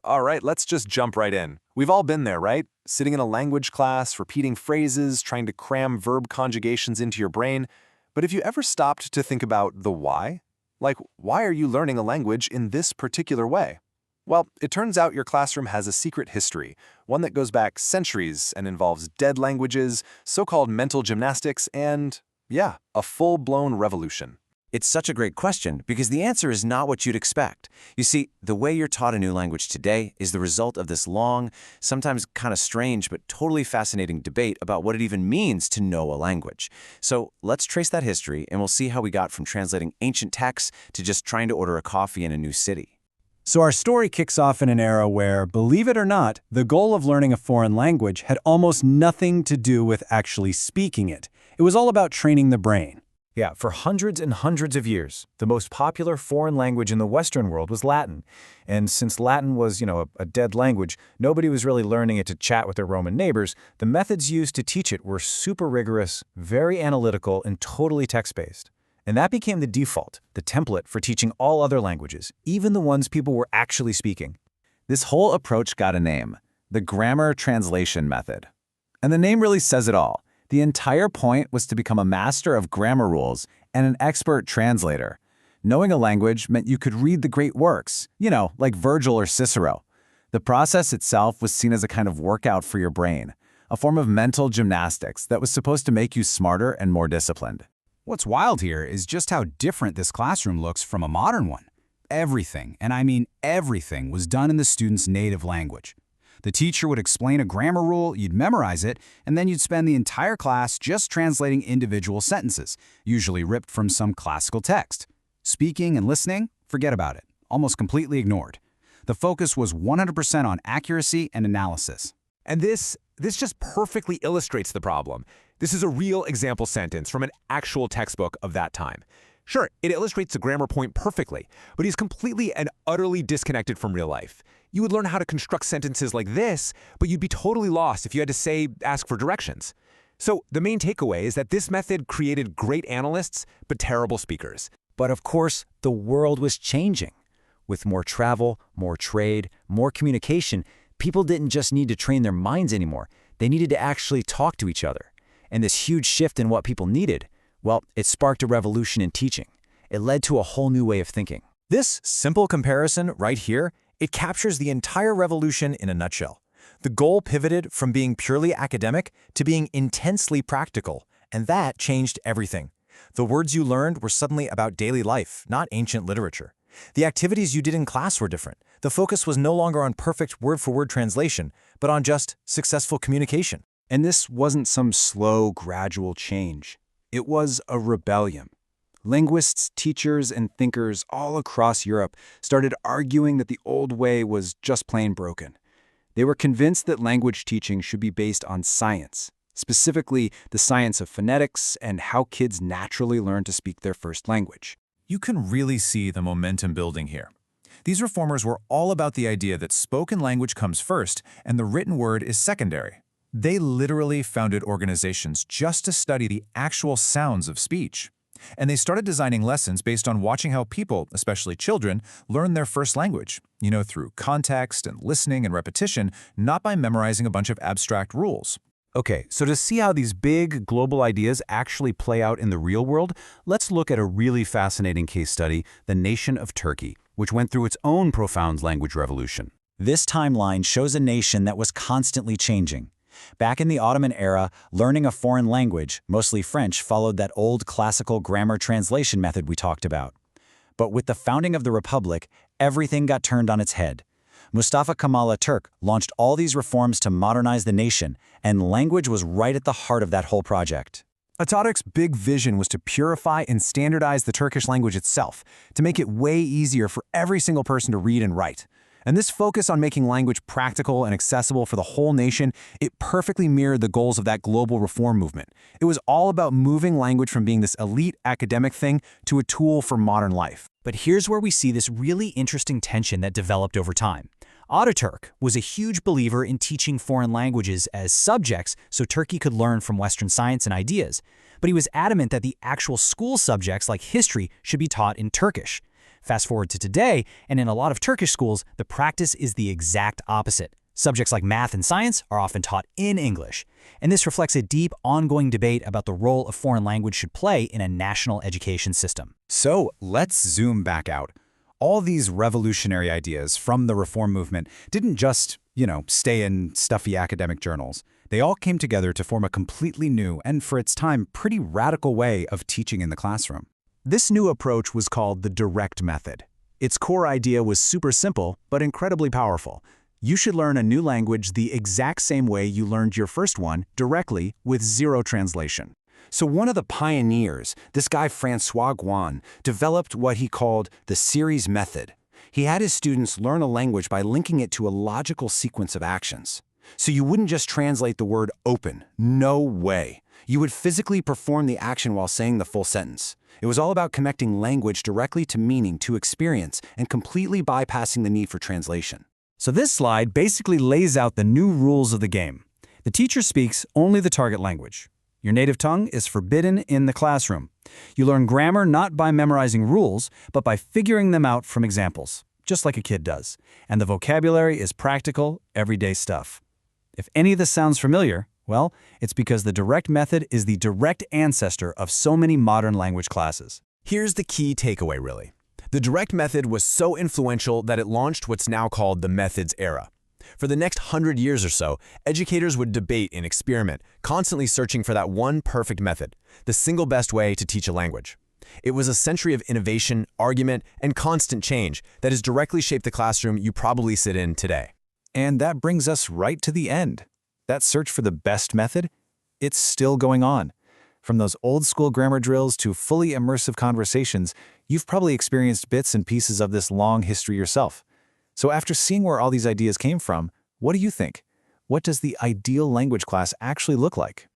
All right, let's just jump right in. We've all been there, right? Sitting in a language class, repeating phrases, trying to cram verb conjugations into your brain. But have you ever stopped to think about the why? Like, why are you learning a language in this particular way? Well, it turns out your classroom has a secret history, one that goes back centuries and involves dead languages, so-called mental gymnastics, and, yeah, a full-blown revolution. It's such a great question because the answer is not what you'd expect. You see, the way you're taught a new language today is the result of this long, sometimes kind of strange but totally fascinating debate about what it even means to know a language. So let's trace that history and we'll see how we got from translating ancient texts to just trying to order a coffee in a new city. So our story kicks off in an era where, believe it or not, the goal of learning a foreign language had almost nothing to do with actually speaking it. It was all about training the brain. Yeah, for hundreds and hundreds of years, the most popular foreign language in the Western world was Latin. And since Latin was, a dead language, nobody was really learning it to chat with their Roman neighbors. The methods used to teach it were super rigorous, very analytical, and totally text-based. And that became the default, the template for teaching all other languages, even the ones people were actually speaking. This whole approach got a name, the grammar translation method. And the name really says it all. The entire point was to become a master of grammar rules and an expert translator. Knowing a language meant you could read the great works, like Virgil or Cicero. The process itself was seen as a kind of workout for your brain, a form of mental gymnastics that was supposed to make you smarter and more disciplined. What's wild here is just how different this classroom looks from a modern one. Everything, and I mean everything, was done in the student's native language. The teacher would explain a grammar rule, you'd memorize it, and then you'd spend the entire class just translating individual sentences, usually ripped from some classical text. Speaking and listening, forget about it, almost completely ignored. The focus was 100% on accuracy and analysis. And this just perfectly illustrates the problem. This is a real example sentence from an actual textbook of that time. Sure, it illustrates the grammar point perfectly, but he's completely and utterly disconnected from real life. You would learn how to construct sentences like this, but you'd be totally lost if you had to, ask for directions. So the main takeaway is that this method created great analysts, but terrible speakers. But of course, the world was changing. With more travel, more trade, more communication, people didn't just need to train their minds anymore. They needed to actually talk to each other. And this huge shift in what people needed, well, it sparked a revolution in teaching. It led to a whole new way of thinking. This simple comparison right here, it captures the entire revolution in a nutshell. The goal pivoted from being purely academic to being intensely practical, and that changed everything. The words you learned were suddenly about daily life, not ancient literature. The activities you did in class were different. The focus was no longer on perfect word-for-word translation, but on just successful communication. And this wasn't some slow, gradual change. It was a rebellion. Linguists, teachers, and thinkers all across Europe started arguing that the old way was just plain broken. They were convinced that language teaching should be based on science, specifically the science of phonetics and how kids naturally learn to speak their first language. You can really see the momentum building here. These reformers were all about the idea that spoken language comes first and the written word is secondary. They literally founded organizations just to study the actual sounds of speech. And they started designing lessons based on watching how people, especially children, learn their first language, through context and listening and repetition, not by memorizing a bunch of abstract rules. Okay, so to see how these big global ideas actually play out in the real world, let's look at a really fascinating case study, the nation of Turkey, which went through its own profound language revolution. This timeline shows a nation that was constantly changing. Back in the Ottoman era, learning a foreign language, mostly French, followed that old classical grammar translation method we talked about. But with the founding of the Republic, everything got turned on its head. Mustafa Kemal Atatürk launched all these reforms to modernize the nation, and language was right at the heart of that whole project. Atatürk's big vision was to purify and standardize the Turkish language itself, to make it way easier for every single person to read and write. And this focus on making language practical and accessible for the whole nation, it perfectly mirrored the goals of that global reform movement. It was all about moving language from being this elite academic thing to a tool for modern life. But here's where we see this really interesting tension that developed over time. Ataturk was a huge believer in teaching foreign languages as subjects so Turkey could learn from Western science and ideas. But he was adamant that the actual school subjects like history should be taught in Turkish. Fast forward to today, and in a lot of Turkish schools, the practice is the exact opposite. Subjects like math and science are often taught in English. And this reflects a deep, ongoing debate about the role a foreign language should play in a national education system. So let's zoom back out. All these revolutionary ideas from the reform movement didn't just, stay in stuffy academic journals. They all came together to form a completely new and, for its time, pretty radical way of teaching in the classroom. This new approach was called the direct method. Its core idea was super simple, but incredibly powerful. You should learn a new language the exact same way you learned your first one, directly, with zero translation. So one of the pioneers, this guy Francois Guan, developed what he called the series method. He had his students learn a language by linking it to a logical sequence of actions. So you wouldn't just translate the word open. No way. You would physically perform the action while saying the full sentence. It was all about connecting language directly to meaning, to experience, and completely bypassing the need for translation. So this slide basically lays out the new rules of the game. The teacher speaks only the target language. Your native tongue is forbidden in the classroom. You learn grammar not by memorizing rules, but by figuring them out from examples, just like a kid does. And the vocabulary is practical, everyday stuff. If any of this sounds familiar, well, it's because the direct method is the direct ancestor of so many modern language classes. Here's the key takeaway, really. The direct method was so influential that it launched what's now called the methods era. For the next 100 years or so, educators would debate and experiment, constantly searching for that one perfect method, the single best way to teach a language. It was a century of innovation, argument, and constant change that has directly shaped the classroom you probably sit in today. And that brings us right to the end. That search for the best method, it's still going on. From those old-school grammar drills to fully immersive conversations, you've probably experienced bits and pieces of this long history yourself. So after seeing where all these ideas came from, what do you think? What does the ideal language class actually look like?